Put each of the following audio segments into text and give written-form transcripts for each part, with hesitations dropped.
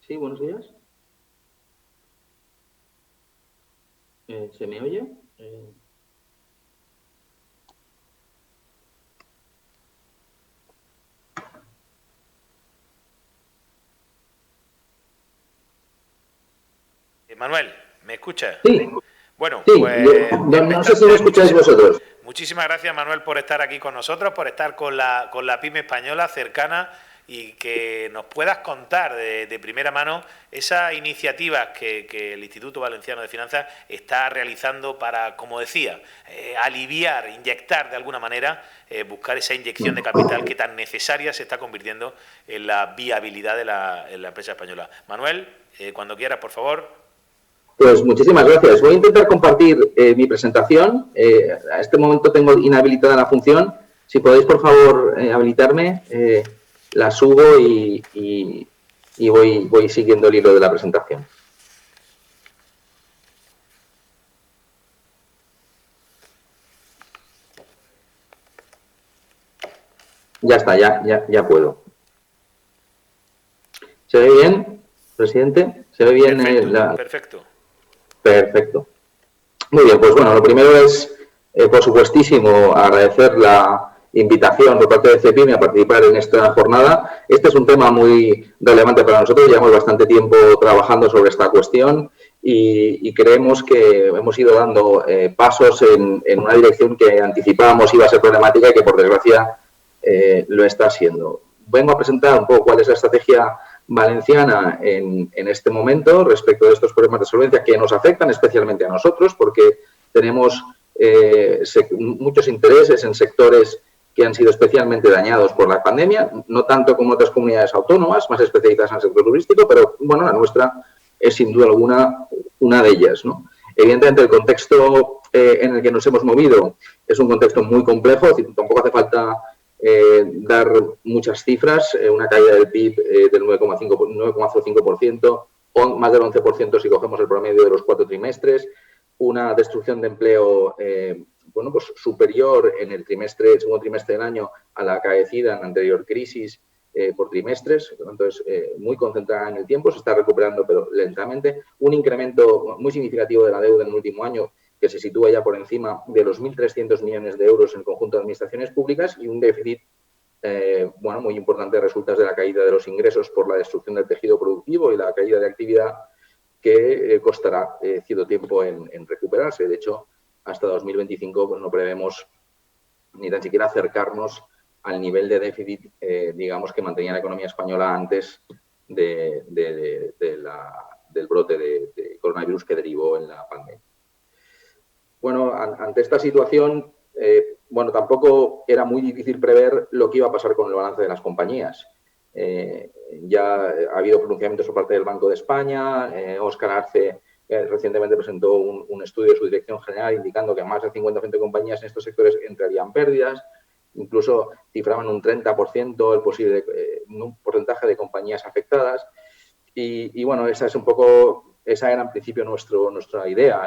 Sí, buenos días. ¿Se me oye? Manuel, ¿me escuchas? Sí, Bueno, sí. pues No sé si me escucháis vosotros. muchísimas gracias, Manuel, por estar aquí con nosotros, por estar con la pyme española cercana y que nos puedas contar de primera mano esas iniciativas que el Instituto Valenciano de Finanzas está realizando para, como decía, aliviar, inyectar de alguna manera, buscar esa inyección de capital que tan necesaria se está convirtiendo en la viabilidad de la empresa española. Manuel, cuando quieras, por favor. Pues muchísimas gracias. Voy a intentar compartir mi presentación. A este momento tengo inhabilitada la función. Si podéis, por favor, habilitarme, la subo y voy siguiendo el hilo de la presentación. Ya está, ya puedo. ¿Se ve bien, presidente? ¿Se ve bien? Perfecto, perfecto. Perfecto. Muy bien, pues bueno, lo primero es, por supuestísimo, agradecer la invitación por parte de CEPIME a participar en esta jornada. Este es un tema muy relevante para nosotros, llevamos bastante tiempo trabajando sobre esta cuestión y creemos que hemos ido dando pasos en una dirección que anticipábamos iba a ser problemática y que, por desgracia, lo está siendo. Vengo a presentar un poco cuál es la estrategia valenciana en este momento respecto de estos problemas de solvencia que nos afectan especialmente a nosotros porque tenemos muchos intereses en sectores que han sido especialmente dañados por la pandemia, no tanto como otras comunidades autónomas más especializadas en el sector turístico, pero bueno, la nuestra es sin duda alguna una de ellas, ¿no? Evidentemente el contexto en el que nos hemos movido es un contexto muy complejo, es decir, tampoco hace falta dar muchas cifras, una caída del PIB del 9,05%, más del 11% si cogemos el promedio de los 4 trimestres, una destrucción de empleo bueno, pues superior en el segundo trimestre del año a la acaecida en la anterior crisis por trimestres, entonces muy concentrada en el tiempo, se está recuperando pero lentamente, un incremento muy significativo de la deuda en el último año que se sitúa ya por encima de los 1.300 millones de euros en el conjunto de administraciones públicas y un déficit bueno, muy importante resulta de la caída de los ingresos por la destrucción del tejido productivo y la caída de actividad que costará cierto tiempo en recuperarse. De hecho, hasta 2025 pues, no prevemos ni tan siquiera acercarnos al nivel de déficit, digamos, que mantenía la economía española antes del brote de coronavirus que derivó en la pandemia. Bueno, ante esta situación, bueno, tampoco era muy difícil prever lo que iba a pasar con el balance de las compañías. Ya ha habido pronunciamientos por parte del Banco de España. Óscar Arce recientemente presentó un estudio de su dirección general indicando que más del 50% de compañías en estos sectores entrarían pérdidas. Incluso cifraban un 30% el posible un porcentaje de compañías afectadas. Y bueno, esa es un poco, esa era en principio nuestra idea.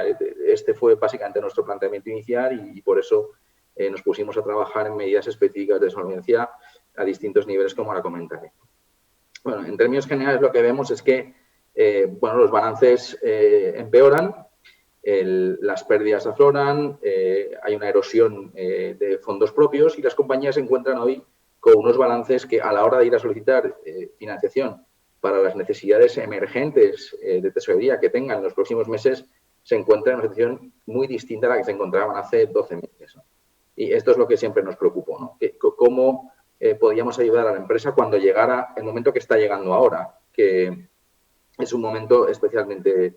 Este fue básicamente nuestro planteamiento inicial y por eso nos pusimos a trabajar en medidas específicas de solvencia a distintos niveles, como ahora comentaré. Bueno, en términos generales lo que vemos es que bueno, los balances empeoran, las pérdidas afloran, hay una erosión de fondos propios y las compañías se encuentran hoy con unos balances que a la hora de ir a solicitar financiación para las necesidades emergentes de tesorería que tengan en los próximos meses, se encuentran en una situación muy distinta a la que se encontraban hace 12 meses, ¿no? Y esto es lo que siempre nos preocupó, ¿no? ¿Cómo podíamos ayudar a la empresa cuando llegara el momento que está llegando ahora? Que es un momento especialmente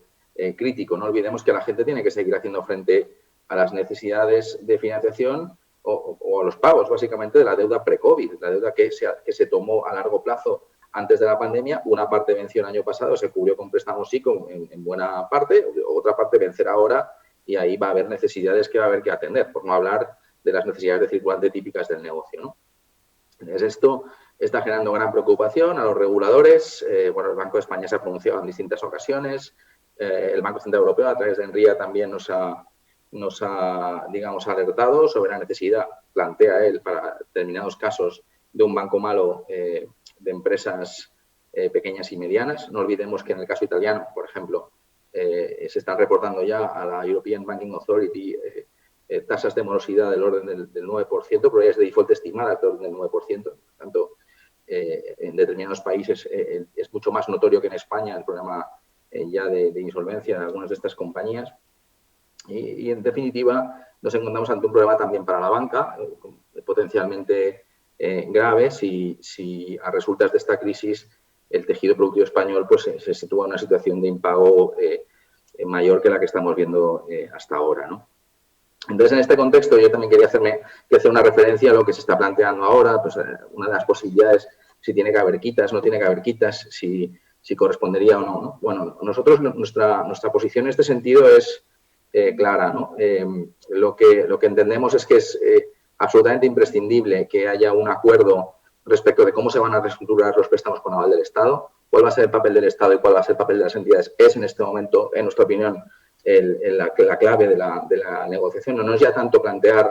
crítico. No olvidemos que la gente tiene que seguir haciendo frente a las necesidades de financiación o a los pagos, básicamente, de la deuda pre-COVID, la deuda que se tomó a largo plazo antes de la pandemia. Una parte venció el año pasado, se cubrió con préstamos ICO en buena parte, otra parte vencerá ahora y ahí va a haber necesidades que va a haber que atender, por no hablar de las necesidades de circulante típicas del negocio, ¿no? Esto está generando gran preocupación a los reguladores. Bueno, el Banco de España se ha pronunciado en distintas ocasiones. El Banco Central Europeo, a través de ENRIA, también nos ha, digamos, alertado sobre la necesidad, plantea él, para determinados casos, de un banco malo de empresas pequeñas y medianas. No olvidemos que en el caso italiano, por ejemplo, se están reportando ya a la European Banking Authority tasas de morosidad del orden del 9%, probabilidades de default estimadas del orden del 9%. Por tanto, en determinados países es mucho más notorio que en España el problema ya de insolvencia de algunas de estas compañías. Y en definitiva, nos encontramos ante un problema también para la banca, potencialmente grave si a resultas de esta crisis el tejido productivo español pues, se sitúa en una situación de impago mayor que la que estamos viendo hasta ahora, ¿no? Entonces, en este contexto, yo también quería hacer una referencia a lo que se está planteando ahora, pues una de las posibilidades, si tiene que haber quitas, no tiene que haber quitas, si correspondería o no, ¿no? Bueno, nosotros, nuestra posición en este sentido es clara, ¿no? Lo que entendemos es que es absolutamente imprescindible que haya un acuerdo respecto de cómo se van a reestructurar los préstamos con aval del Estado, cuál va a ser el papel del Estado y cuál va a ser el papel de las entidades, es en este momento, en nuestra opinión, la clave de la negociación. No es ya tanto plantear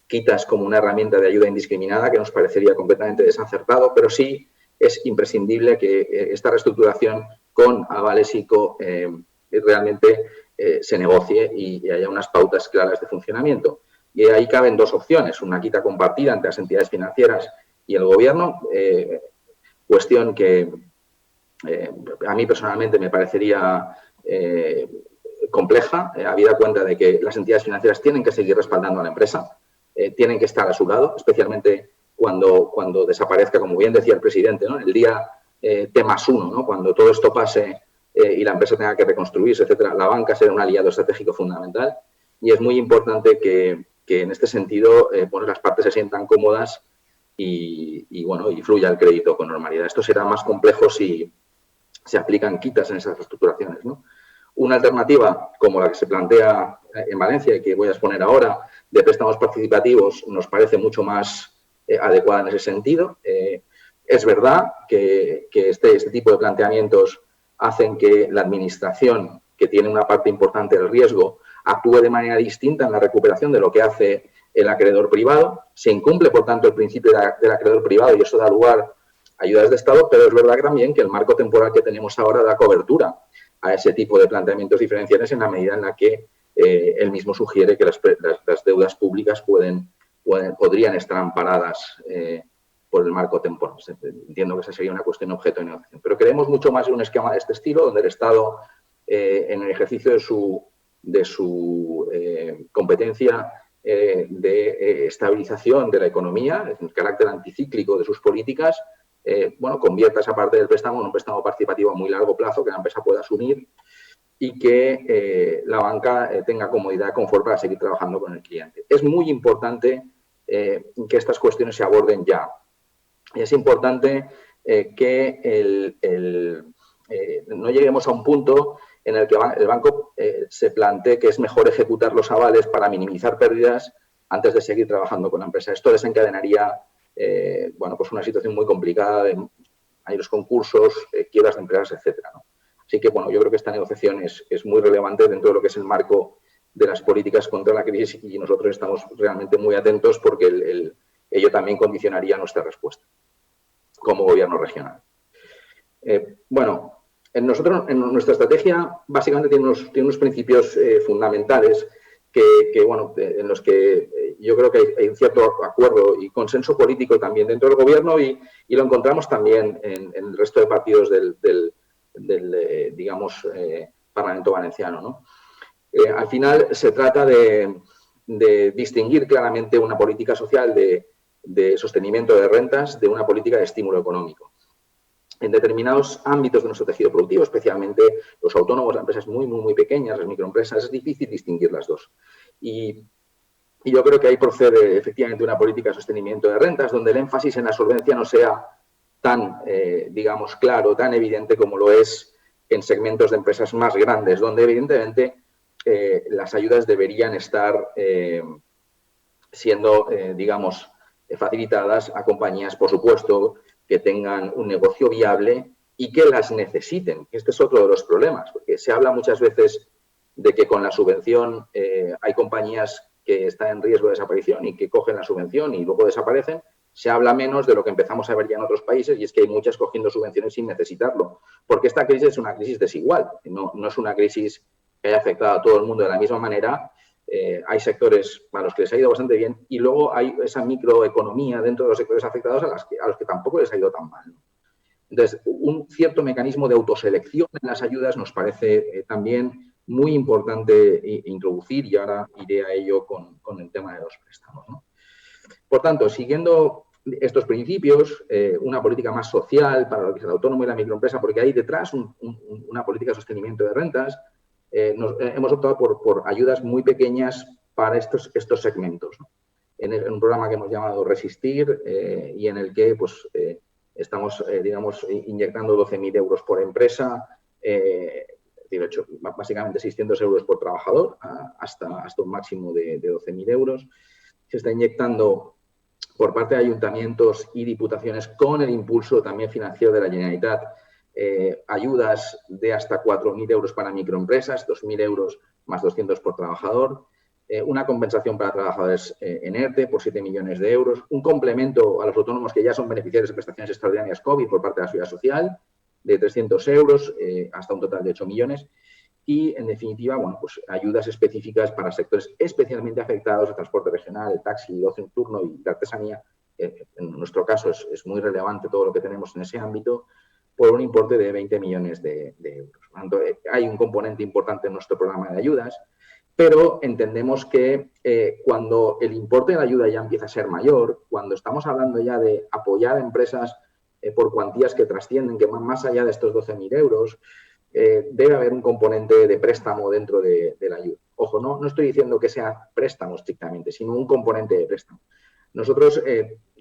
quitas como una herramienta de ayuda indiscriminada, que nos parecería completamente desacertado, pero sí es imprescindible que esta reestructuración con avales ICO realmente se negocie y haya unas pautas claras de funcionamiento. Y ahí caben dos opciones, una quita compartida entre las entidades financieras y el Gobierno, cuestión que a mí personalmente me parecería compleja, habida cuenta de que las entidades financieras tienen que seguir respaldando a la empresa, tienen que estar a su lado, especialmente cuando desaparezca, como bien decía el presidente, ¿no? El día T+1, ¿no? Cuando todo esto pase y la empresa tenga que reconstruirse, etcétera, la banca será un aliado estratégico fundamental y es muy importante que en este sentido las partes se sientan cómodas y fluya el crédito con normalidad. Esto será más complejo si se aplican quitas en esas reestructuraciones, ¿no? Una alternativa, como la que se plantea en Valencia y que voy a exponer ahora, de préstamos participativos, nos parece mucho más adecuada en ese sentido. Es verdad que este tipo de planteamientos hacen que la Administración, que tiene una parte importante del riesgo, actúe de manera distinta en la recuperación de lo que hace el acreedor privado. Se incumple, por tanto, el principio del acreedor privado y eso da lugar a ayudas de Estado, pero es verdad también que el marco temporal que tenemos ahora da cobertura a ese tipo de planteamientos diferenciales en la medida en la que él mismo sugiere que las deudas públicas podrían estar amparadas por el marco temporal. Entiendo que esa sería una cuestión objeto de negociación. Pero creemos mucho más en un esquema de este estilo, donde el Estado, en el ejercicio de su competencia de estabilización de la economía, el carácter anticíclico de sus políticas, convierta esa parte del préstamo en un préstamo participativo a muy largo plazo que la empresa pueda asumir y que la banca tenga comodidad y confort para seguir trabajando con el cliente. Es muy importante que estas cuestiones se aborden ya. Y es importante que no lleguemos a un punto en el que el banco se plantee que es mejor ejecutar los avales para minimizar pérdidas antes de seguir trabajando con la empresa. Esto desencadenaría pues una situación muy complicada, hay los concursos, quiebras de empresas, etcétera, ¿no? Así que, yo creo que esta negociación es muy relevante dentro de lo que es el marco de las políticas contra la crisis y nosotros estamos realmente muy atentos porque ello también condicionaría nuestra respuesta como gobierno regional. En nuestra estrategia básicamente tiene unos principios fundamentales en los que yo creo que hay un cierto acuerdo y consenso político también dentro del gobierno y lo encontramos también en el resto de partidos del Parlamento valenciano, ¿no? Al final se trata de distinguir claramente una política social de sostenimiento de rentas de una política de estímulo económico. En determinados ámbitos de nuestro tejido productivo, especialmente los autónomos, las empresas muy, muy, muy pequeñas, las microempresas, es difícil distinguir las dos. Y yo creo que ahí procede efectivamente una política de sostenimiento de rentas donde el énfasis en la solvencia no sea tan, claro, tan evidente como lo es en segmentos de empresas más grandes, donde evidentemente las ayudas deberían estar siendo, facilitadas a compañías, por supuesto, que tengan un negocio viable y que las necesiten. Este es otro de los problemas, porque se habla muchas veces de que con la subvención hay compañías que están en riesgo de desaparición y que cogen la subvención y luego desaparecen. se habla menos de lo que empezamos a ver ya en otros países, y es que hay muchas cogiendo subvenciones sin necesitarlo, porque esta crisis es una crisis desigual, no es una crisis que haya afectado a todo el mundo de la misma manera. Hay sectores a los que les ha ido bastante bien y luego hay esa microeconomía dentro de los sectores afectados a los que tampoco les ha ido tan mal, ¿no? Entonces, un cierto mecanismo de autoselección en las ayudas nos parece también muy importante introducir, y ahora iré a ello con el tema de los préstamos, ¿no? Por tanto, siguiendo estos principios, una política más social para lo que es el autónomo y la microempresa, porque hay detrás una política de sostenimiento de rentas, hemos optado por ayudas muy pequeñas para estos segmentos, ¿no? En un programa que hemos llamado Resistir y en el que pues, estamos, digamos, inyectando 12.000 euros por empresa, básicamente 600 euros por trabajador, hasta un máximo de 12.000 euros. Se está inyectando por parte de ayuntamientos y diputaciones con el impulso también financiero de la Generalitat, ayudas de hasta 4.000 euros para microempresas, 2.000 euros más 200 por trabajador, una compensación para trabajadores en ERTE por 7 millones de euros, un complemento a los autónomos que ya son beneficiarios de prestaciones extraordinarias COVID por parte de la Seguridad Social de 300 euros hasta un total de 8 millones. Y, en definitiva, bueno, pues ayudas específicas para sectores especialmente afectados, el transporte regional, el taxi, el ocio nocturno y la artesanía. En nuestro caso es muy relevante todo lo que tenemos en ese ámbito, por un importe de 20 millones de euros. Por lo tanto, hay un componente importante en nuestro programa de ayudas, pero entendemos que cuando el importe de la ayuda ya empieza a ser mayor, cuando estamos hablando ya de apoyar a empresas por cuantías que trascienden, que van más allá de estos 12.000 euros, debe haber un componente de préstamo dentro de la ayuda. Ojo, no estoy diciendo que sea préstamo estrictamente, sino un componente de préstamo. Nosotros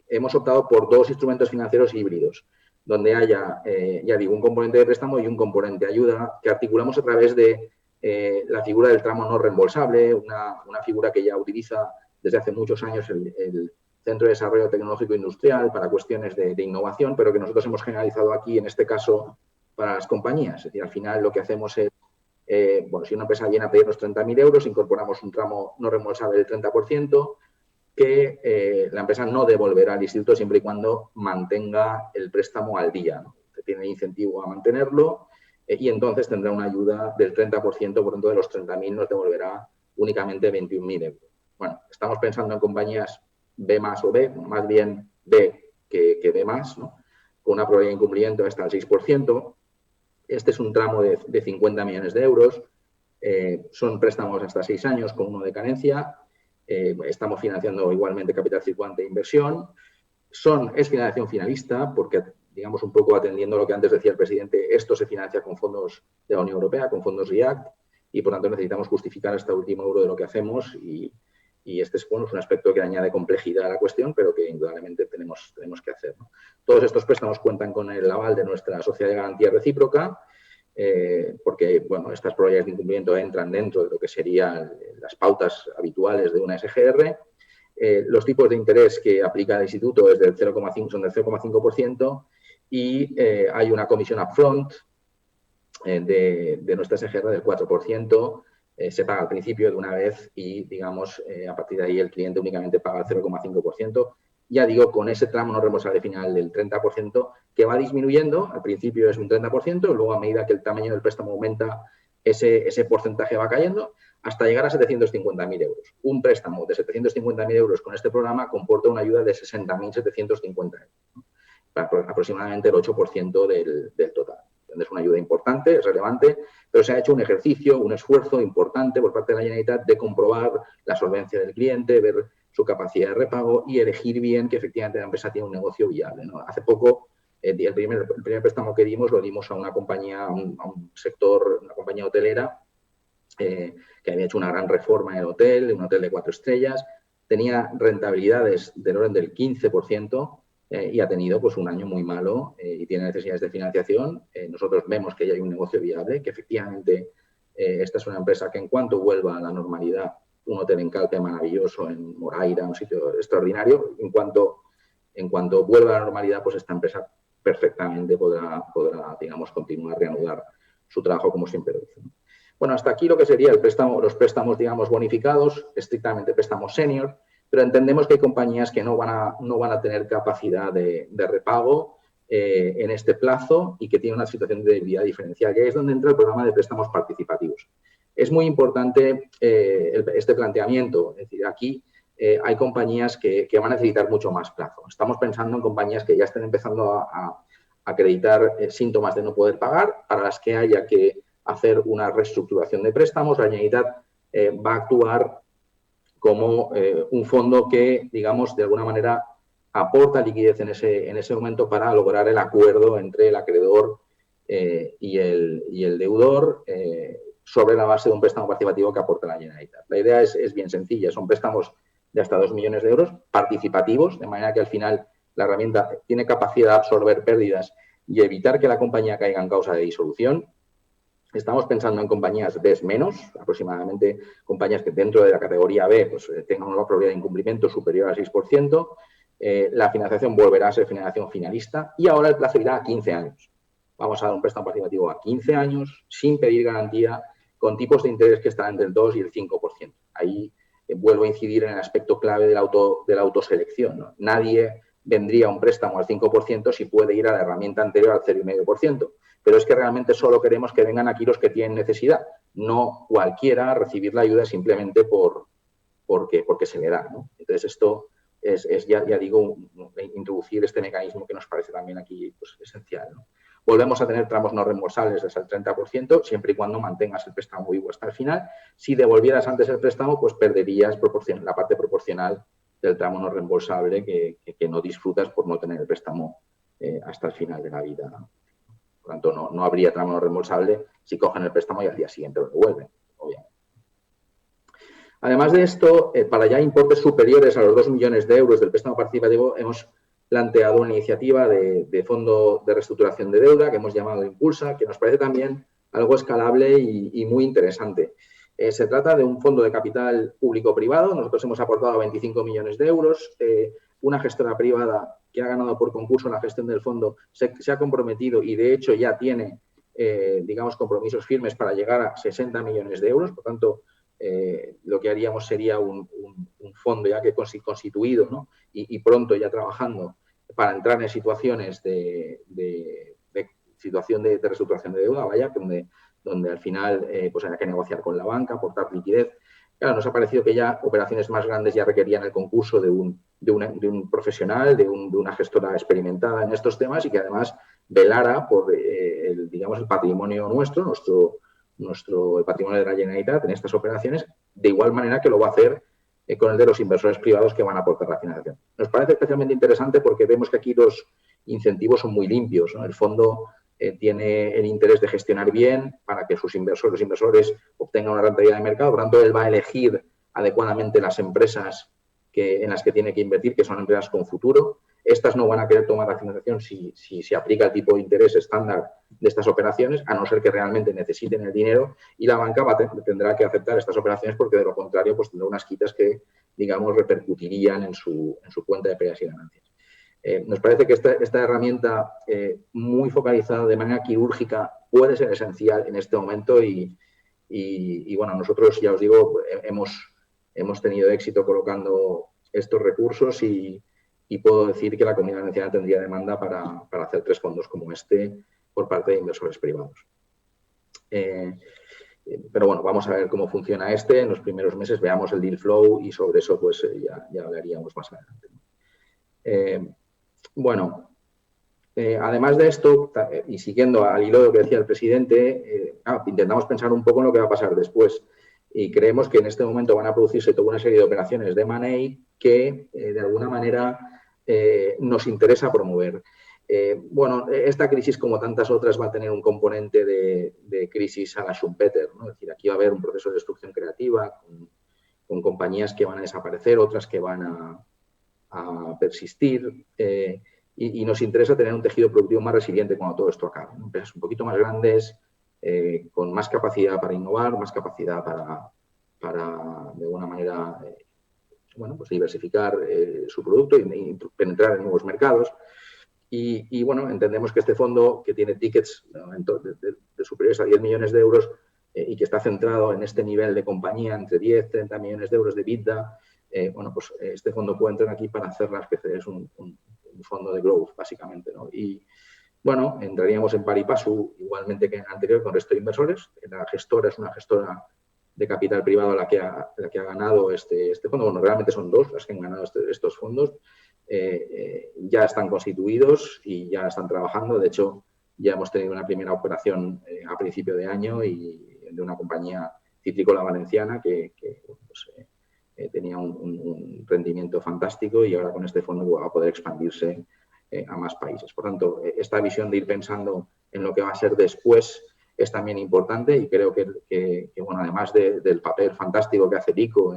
hemos optado por dos instrumentos financieros híbridos, donde haya, ya digo, un componente de préstamo y un componente de ayuda que articulamos a través de la figura del tramo no reembolsable, una figura que ya utiliza desde hace muchos años el Centro de Desarrollo Tecnológico Industrial para cuestiones de innovación, pero que nosotros hemos generalizado aquí, en este caso, para las compañías. Es decir, al final lo que hacemos es, bueno, si una empresa viene a pedirnos 30.000 euros, incorporamos un tramo no reembolsable del 30%, que la empresa no devolverá al instituto siempre y cuando mantenga el préstamo al día, ¿no? Tiene incentivo a mantenerlo y entonces tendrá una ayuda del 30%, por tanto de los 30.000 nos devolverá únicamente 21.000 euros. Bueno, estamos pensando en compañías B más o B, más bien B que B más, ¿no? Con una probabilidad de incumplimiento hasta el 6%. Este es un tramo de 50 millones de euros. Son préstamos hasta 6 años con uno de carencia. Estamos financiando igualmente capital circulante e inversión. Es financiación finalista porque, digamos, un poco atendiendo a lo que antes decía el presidente, esto se financia con fondos de la Unión Europea, con fondos REACT, y por tanto necesitamos justificar hasta el último euro de lo que hacemos y este es, bueno, es un aspecto que añade complejidad a la cuestión, pero que indudablemente tenemos que hacer, ¿no? Todos estos préstamos cuentan con el aval de nuestra sociedad de garantía recíproca, porque, bueno, estas probabilidades de incumplimiento entran dentro de lo que serían las pautas habituales de una SGR. Los tipos de interés que aplica el instituto son del 0,5% y hay una comisión upfront de nuestra SGR del 4%. Se paga al principio de una vez y, digamos, a partir de ahí el cliente únicamente paga el 0,5%. Ya digo, con ese tramo no reembolsable final del 30%, que va disminuyendo. Al principio es un 30%, luego a medida que el tamaño del préstamo aumenta, ese porcentaje va cayendo hasta llegar a 750.000 euros. Un préstamo de 750.000 euros con este programa comporta una ayuda de 60.750 euros, ¿no? Aproximadamente el 8% del total. Es una ayuda importante, es relevante, pero se ha hecho un ejercicio, un esfuerzo importante por parte de la Generalitat de comprobar la solvencia del cliente, ver su capacidad de repago y elegir bien que efectivamente la empresa tiene un negocio viable, ¿no? Hace poco, el primer préstamo que dimos lo dimos a una compañía, a un sector, una compañía hotelera que había hecho una gran reforma en el hotel, un hotel de 4 estrellas, tenía rentabilidades del orden del 15%, y ha tenido pues un año muy malo y tiene necesidades de financiación. Nosotros vemos que ya hay un negocio viable, que efectivamente esta es una empresa que en cuanto vuelva a la normalidad, un hotel en Calpe maravilloso, en Moraira, un sitio extraordinario, en cuanto vuelva a la normalidad, pues esta empresa perfectamente podrá digamos, continuar, reanudar su trabajo como siempre lo hizo, ¿no? Bueno, hasta aquí lo que sería los préstamos, digamos, bonificados, estrictamente préstamos senior, pero entendemos que hay compañías que no van a tener capacidad de repago en este plazo y que tienen una situación de debilidad diferencial, que es donde entra el programa de préstamos participativos. Es muy importante este planteamiento, es decir, aquí hay compañías que van a necesitar mucho más plazo. Estamos pensando en compañías que ya estén empezando a acreditar síntomas de no poder pagar, para las que haya que hacer una reestructuración de préstamos. La Generalitat va a actuar como un fondo que, digamos, de alguna manera aporta liquidez en ese momento para lograr el acuerdo entre el acreedor y el deudor sobre la base de un préstamo participativo que aporta la Generalitat. La idea es bien sencilla, son préstamos de hasta 2 millones de euros participativos, de manera que al final la herramienta tiene capacidad de absorber pérdidas y evitar que la compañía caiga en causa de disolución. Estamos pensando en compañías B menos, aproximadamente compañías que dentro de la categoría B pues, tengan una probabilidad de incumplimiento superior al 6%. La financiación volverá a ser financiación finalista y ahora el plazo irá a 15 años. Vamos a dar un préstamo participativo a 15 años sin pedir garantía, con tipos de interés que están entre el 2 y el 5%. Ahí vuelvo a incidir en el aspecto clave de la autoselección, ¿no? Nadie vendría un préstamo al 5% si puede ir a la herramienta anterior al 0,5%. Pero es que realmente solo queremos que vengan aquí los que tienen necesidad, no cualquiera recibir la ayuda simplemente porque se le da, ¿no? Entonces, esto es ya digo, introducir este mecanismo que nos parece también aquí pues, esencial, ¿no? Volvemos a tener tramos no reembolsables hasta el 30%, siempre y cuando mantengas el préstamo vivo hasta el final. Si devolvieras antes el préstamo, pues perderías la parte proporcional del tramo no reembolsable que no disfrutas por no tener el préstamo hasta el final de la vida, ¿no? Por lo tanto, no habría tramo no reembolsable si cogen el préstamo y al día siguiente lo devuelven, obviamente. Además de esto, para ya importes superiores a los 2 millones de euros del préstamo participativo, hemos planteado una iniciativa de fondo de reestructuración de deuda que hemos llamado Impulsa, que nos parece también algo escalable y muy interesante. Se trata de un fondo de capital público-privado. Nosotros hemos aportado 25 millones de euros. Una gestora privada que ha ganado por concurso la gestión del fondo se ha comprometido y, de hecho, ya tiene, digamos, compromisos firmes para llegar a 60 millones de euros. Por tanto, lo que haríamos sería un fondo ya que constituido, ¿no? y pronto ya trabajando para entrar en situaciones de situación de reestructuración de deuda, vaya, donde al final pues haya que negociar con la banca, aportar liquidez. Claro, nos ha parecido que ya operaciones más grandes ya requerían el concurso de un profesional, de una gestora experimentada en estos temas y que además velara por digamos, el patrimonio nuestro, el patrimonio de la Generalitat en estas operaciones, de igual manera que lo va a hacer con el de los inversores privados que van a aportar la financiación. Nos parece especialmente interesante porque vemos que aquí los incentivos son muy limpios, ¿no? El fondo tiene el interés de gestionar bien para que los inversores obtengan una rentabilidad de mercado. Por lo tanto, él va a elegir adecuadamente las empresas en las que tiene que invertir, que son empresas con futuro. Estas no van a querer tomar la financiación si se aplica el tipo de interés estándar de estas operaciones, a no ser que realmente necesiten el dinero, y la banca tendrá que aceptar estas operaciones porque, de lo contrario, pues tendrá unas quitas que, digamos, repercutirían en su cuenta de pérdidas y ganancias. Nos parece que esta herramienta muy focalizada de manera quirúrgica puede ser esencial en este momento y bueno, nosotros, ya os digo, hemos tenido éxito colocando estos recursos y puedo decir que la Comunidad Valenciana tendría demanda para hacer 3 fondos como este por parte de inversores privados. Pero bueno, vamos a ver cómo funciona este. En los primeros meses veamos el deal flow y sobre eso pues ya hablaríamos más adelante. Bueno, además de esto, y siguiendo al hilo de lo que decía el presidente, intentamos pensar un poco en lo que va a pasar después. Y creemos que en este momento van a producirse toda una serie de operaciones de M&A que, de alguna manera, nos interesa promover. Bueno, esta crisis, como tantas otras, va a tener un componente de crisis a la Schumpeter, ¿no? Es decir, aquí va a haber un proceso de destrucción creativa con compañías que van a desaparecer, otras que van a persistir. Y nos interesa tener un tejido productivo más resiliente cuando todo esto acabe, ¿no? Empresas un poquito más grandes, con más capacidad para innovar, más capacidad para de alguna manera, bueno, pues diversificar su producto y penetrar en nuevos mercados. Y bueno, entendemos que este fondo, que tiene tickets, ¿no?, de superiores a 10 millones de euros y que está centrado en este nivel de compañía, entre 10 y 30 millones de euros de EBITDA, bueno, pues este fondo puede entrar aquí para hacer la especie de un fondo de growth, básicamente, ¿no? Y, bueno, entraríamos en par y paso, igualmente que en el anterior, con resto de inversores. La gestora es una gestora de capital privado la que ha ganado este fondo. Bueno, realmente son dos las que han ganado estos fondos. Ya están constituidos y ya están trabajando. De hecho, ya hemos tenido una primera operación a principio de año y de una compañía citrícola valenciana que pues, tenía un rendimiento fantástico y ahora con este fondo va a poder expandirse a más países. Por tanto, esta visión de ir pensando en lo que va a ser después es también importante y creo que bueno, además del papel fantástico que hace el ICO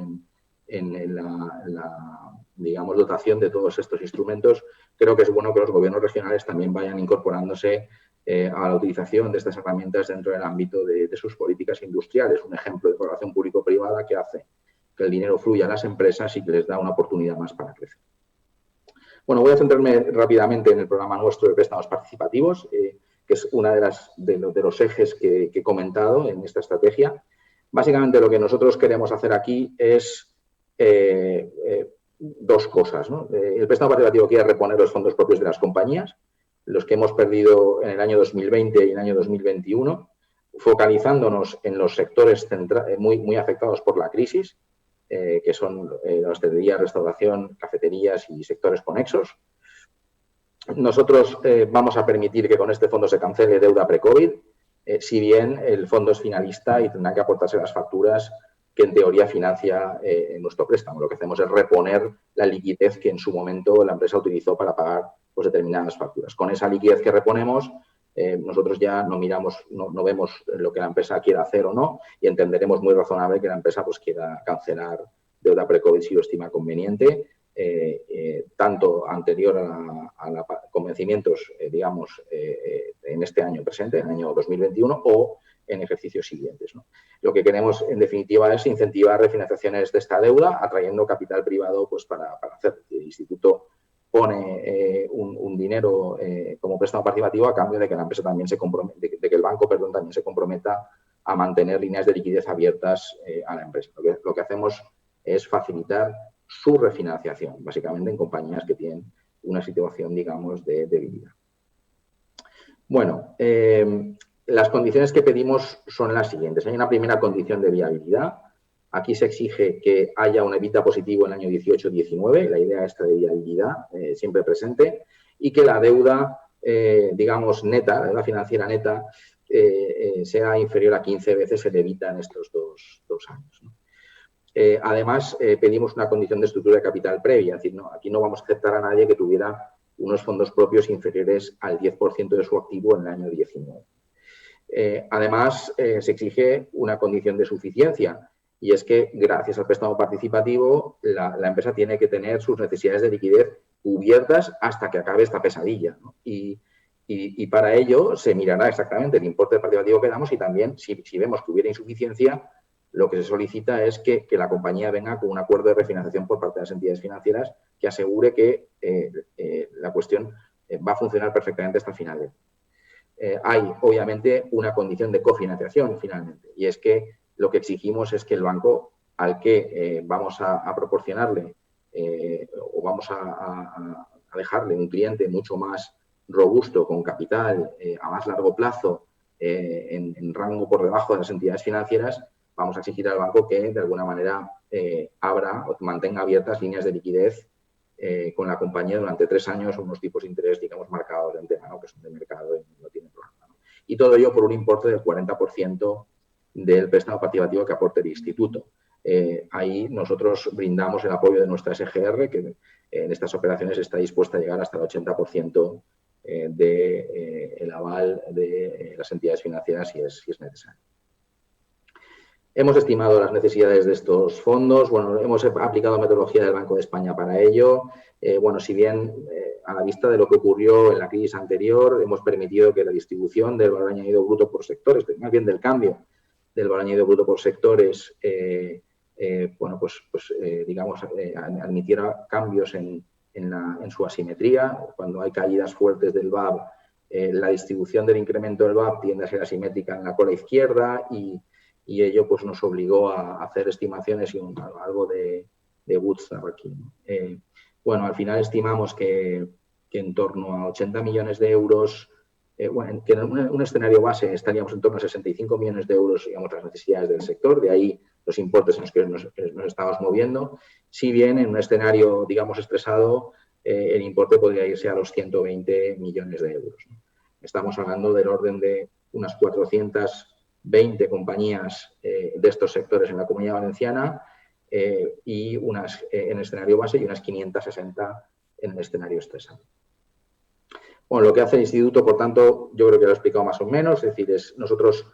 en la, digamos, dotación de todos estos instrumentos, creo que es bueno que los gobiernos regionales también vayan incorporándose a la utilización de estas herramientas dentro del ámbito de sus políticas industriales. Un ejemplo de colaboración público-privada que hace que el dinero fluya a las empresas y que les da una oportunidad más para crecer. Bueno, voy a centrarme rápidamente en el programa nuestro de préstamos participativos, que es una de los ejes que he comentado en esta estrategia. Básicamente lo que nosotros queremos hacer aquí es dos cosas, ¿no? El préstamo participativo quiere reponer los fondos propios de las compañías, los que hemos perdido en el año 2020 y en el año 2021, focalizándonos en los sectores muy afectados por la crisis, que son la hostelería, restauración, cafeterías y sectores conexos. Nosotros vamos a permitir que con este fondo se cancele deuda pre-COVID, si bien el fondo es finalista y tendrá que aportarse las facturas que en teoría financia nuestro préstamo. Lo que hacemos es reponer la liquidez que en su momento la empresa utilizó para pagar pues, determinadas facturas. Con esa liquidez que reponemos, nosotros ya no miramos, no vemos lo que la empresa quiera hacer o no y entenderemos muy razonable que la empresa pues, quiera cancelar deuda pre-COVID si lo estima conveniente, tanto anterior a convencimientos, digamos, en este año presente, en el año 2021, o en ejercicios siguientes, ¿no? Lo que queremos, en definitiva, es incentivar refinanciaciones de esta deuda, atrayendo capital privado pues, para hacer. El instituto pone un dinero como préstamo participativo a cambio de que la empresa también se compromete, de que el banco, perdón, también se comprometa a mantener líneas de liquidez abiertas a la empresa. Lo que hacemos es facilitar su refinanciación, básicamente en compañías que tienen una situación, digamos, de debilidad. Bueno, las condiciones que pedimos son las siguientes. Hay una primera condición de viabilidad. Aquí se exige que haya un EBITDA positivo en el año 18-19, la idea esta de viabilidad siempre presente, y que la deuda, digamos, neta, la deuda financiera neta, sea inferior a 15 veces el EBITDA en estos dos años, ¿no? Además, pedimos una condición de estructura de capital previa, es decir, no, aquí no vamos a aceptar a nadie que tuviera unos fondos propios inferiores al 10% de su activo en el año 19. Además, se exige una condición de suficiencia y es que, gracias al préstamo participativo, la empresa tiene que tener sus necesidades de liquidez cubiertas hasta que acabe esta pesadilla, ¿no? Y para ello se mirará exactamente el importe participativo que damos y también, si vemos que hubiera insuficiencia, lo que se solicita es que la compañía venga con un acuerdo de refinanciación por parte de las entidades financieras que asegure que la cuestión va a funcionar perfectamente hasta el final. Hay, obviamente, una condición de cofinanciación, finalmente, y es que lo que exigimos es que el banco al que vamos a proporcionarle o vamos a dejarle un cliente mucho más robusto, con capital a más largo plazo, en rango por debajo de las entidades financieras, vamos a exigir al banco que, de alguna manera, abra o mantenga abiertas líneas de liquidez con la compañía durante 3 años, unos tipos de interés, digamos, marcados de antemano, que son de mercado y no tienen problema, ¿no? Y todo ello por un importe del 40% del préstamo participativo que aporte el instituto. Ahí nosotros brindamos el apoyo de nuestra SGR, que en estas operaciones está dispuesta a llegar hasta el 80% del aval de las entidades financieras si es necesario. Hemos estimado las necesidades de estos fondos. Bueno, hemos aplicado metodología del Banco de España para ello. Bueno, si bien a la vista de lo que ocurrió en la crisis anterior, hemos permitido que la distribución del valor añadido bruto por sectores, más bien del cambio del valor añadido bruto por sectores, bueno, digamos, admitiera cambios en su asimetría. Cuando hay caídas fuertes del VAB, la distribución del incremento del VAB tiende a ser asimétrica en la cola izquierda y ello pues, nos obligó a hacer estimaciones y algo de bootstrap aquí, ¿no? Bueno, al final estimamos que en torno a 80 millones de euros, bueno, que en un escenario base estaríamos en torno a 65 millones de euros, digamos, las necesidades del sector, de ahí los importes en los que nos estamos moviendo. Si bien en un escenario, digamos, estresado, el importe podría irse a los 120 millones de euros, ¿no? Estamos hablando del orden de unas 420 compañías de estos sectores en la Comunidad Valenciana y unas en el escenario base y unas 560 en el escenario estresado. Bueno, lo que hace el instituto, por tanto, yo creo que lo he explicado más o menos, es decir, nosotros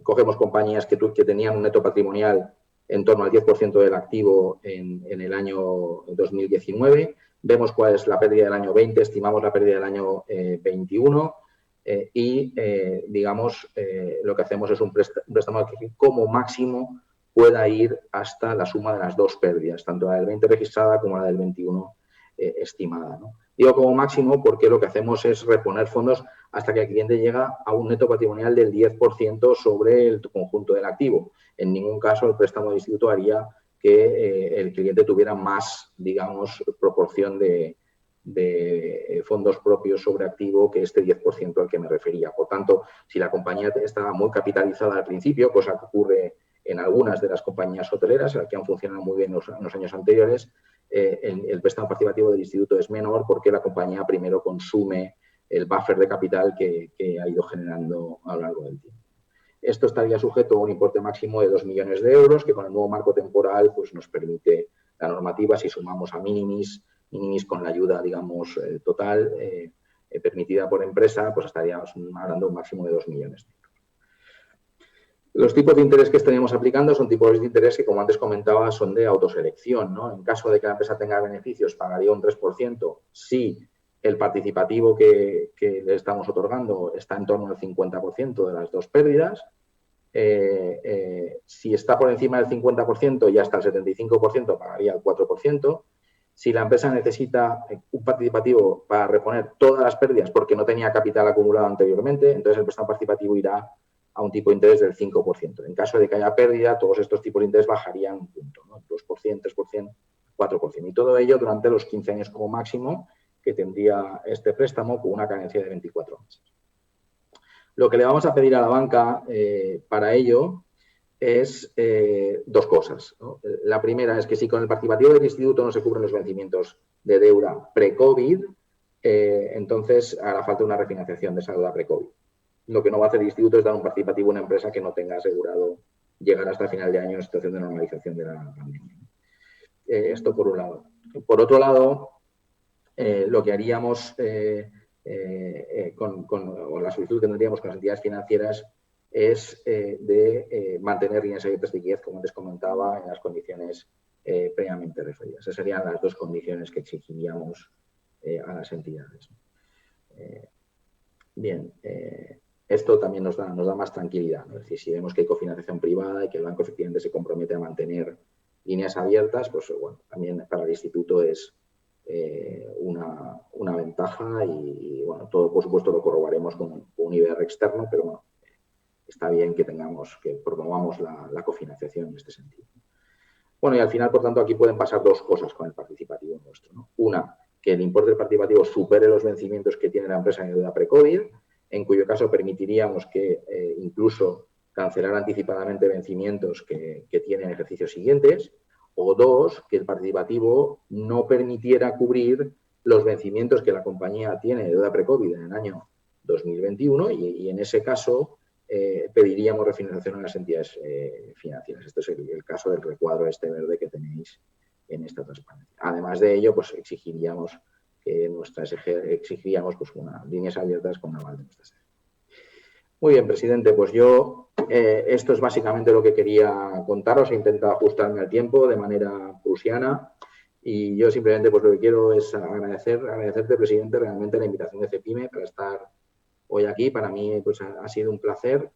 cogemos compañías que tenían un neto patrimonial en torno al 10% del activo en el año 2019, vemos cuál es la pérdida del año 20, estimamos la pérdida del año 21 y, digamos, lo que hacemos es un préstamo que como máximo pueda ir hasta la suma de las dos pérdidas, tanto la del 20 registrada como la del 21 estimada, ¿no? Digo como máximo porque lo que hacemos es reponer fondos hasta que el cliente llega a un neto patrimonial del 10% sobre el conjunto del activo. En ningún caso el préstamo del instituto haría que el cliente tuviera más, digamos, proporción de fondos propios sobre activo que este 10% al que me refería. Por tanto, si la compañía estaba muy capitalizada al principio, cosa que ocurre en algunas de las compañías hoteleras que han funcionado muy bien en los años anteriores, el préstamo participativo del instituto es menor porque la compañía primero consume el buffer de capital que ha ido generando a lo largo del tiempo. Esto estaría sujeto a un importe máximo de 2 millones de euros que con el nuevo marco temporal pues, nos permite la normativa, si sumamos a minimis con la ayuda, digamos, total permitida por empresa, pues estaríamos hablando de un máximo de 2 millones de euros. Los tipos de interés que estaríamos aplicando son tipos de interés que, como antes comentaba, son de autoselección, ¿no? En caso de que la empresa tenga beneficios, pagaría un 3% si el participativo que le estamos otorgando está en torno al 50% de las dos pérdidas. Si está por encima del 50% y hasta el 75%, pagaría el 4%. Si la empresa necesita un participativo para reponer todas las pérdidas porque no tenía capital acumulado anteriormente, entonces el préstamo participativo irá a un tipo de interés del 5%. En caso de que haya pérdida, todos estos tipos de interés bajarían un punto, ¿no? 2%, 3%, 4%. Y todo ello durante los 15 años como máximo que tendría este préstamo con una carencia de 24 meses. Lo que le vamos a pedir a la banca para ello es dos cosas, ¿no? La primera es que si con el participativo del instituto no se cubren los vencimientos de deuda pre-COVID, entonces hará falta una refinanciación de esa deuda pre-COVID. Lo que no va a hacer el instituto es dar un participativo a una empresa que no tenga asegurado llegar hasta final de año en situación de normalización de la pandemia. Esto por un lado. Por otro lado, lo que haríamos con la solicitud que tendríamos con las entidades financieras es de mantener líneas abiertas de liquidez, como antes comentaba, en las condiciones previamente referidas. Esas serían las dos condiciones que exigiríamos a las entidades. Bien, esto también nos da más tranquilidad, ¿no? Es decir, si vemos que hay cofinanciación privada y que el banco efectivamente se compromete a mantener líneas abiertas, pues bueno, también para el instituto es una ventaja y bueno, todo por supuesto lo corroboraremos con un IBR externo, pero bueno, está bien que promovamos la cofinanciación en este sentido. Bueno, y al final, por tanto, aquí pueden pasar dos cosas con el participativo nuestro, ¿no? Una, que el importe del participativo supere los vencimientos que tiene la empresa en deuda pre-COVID, en cuyo caso permitiríamos que incluso cancelar anticipadamente vencimientos que tienen ejercicios siguientes, o dos, que el participativo no permitiera cubrir los vencimientos que la compañía tiene de deuda pre-COVID en el año 2021 y en ese caso pediríamos refinanciación a las entidades financieras. Este es el caso del recuadro este verde que tenéis en esta transparencia. Además de ello, pues exigiríamos pues, unas líneas abiertas con aval de nuestra sede. Muy bien, presidente, pues yo esto es básicamente lo que quería contaros. He intentado ajustarme al tiempo de manera prusiana y yo simplemente pues lo que quiero es agradecerte, presidente, realmente la invitación de CEPIME para estar hoy aquí. Para mí pues ha sido un placer.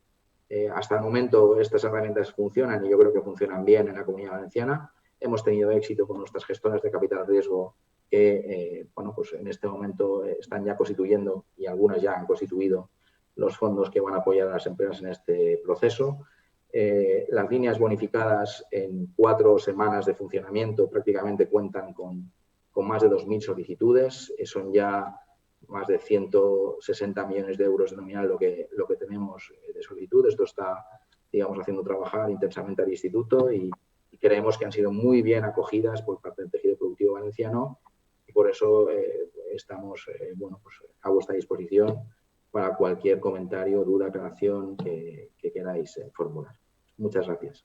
Hasta el momento estas herramientas funcionan y yo creo que funcionan bien en la Comunidad Valenciana. Hemos tenido éxito con nuestras gestoras de capital riesgo que bueno, pues en este momento están ya constituyendo y algunas ya han constituido los fondos que van a apoyar a las empresas en este proceso. Las líneas bonificadas en 4 semanas de funcionamiento prácticamente cuentan con más de 2.000 solicitudes. Son ya más de 160 millones de euros de nominal lo que tenemos de solicitudes. Esto está, digamos, haciendo trabajar intensamente al instituto y creemos que han sido muy bien acogidas por parte del tejido productivo valenciano y por eso estamos bueno, pues a vuestra disposición para cualquier comentario, duda, aclaración que queráis formular. Muchas gracias.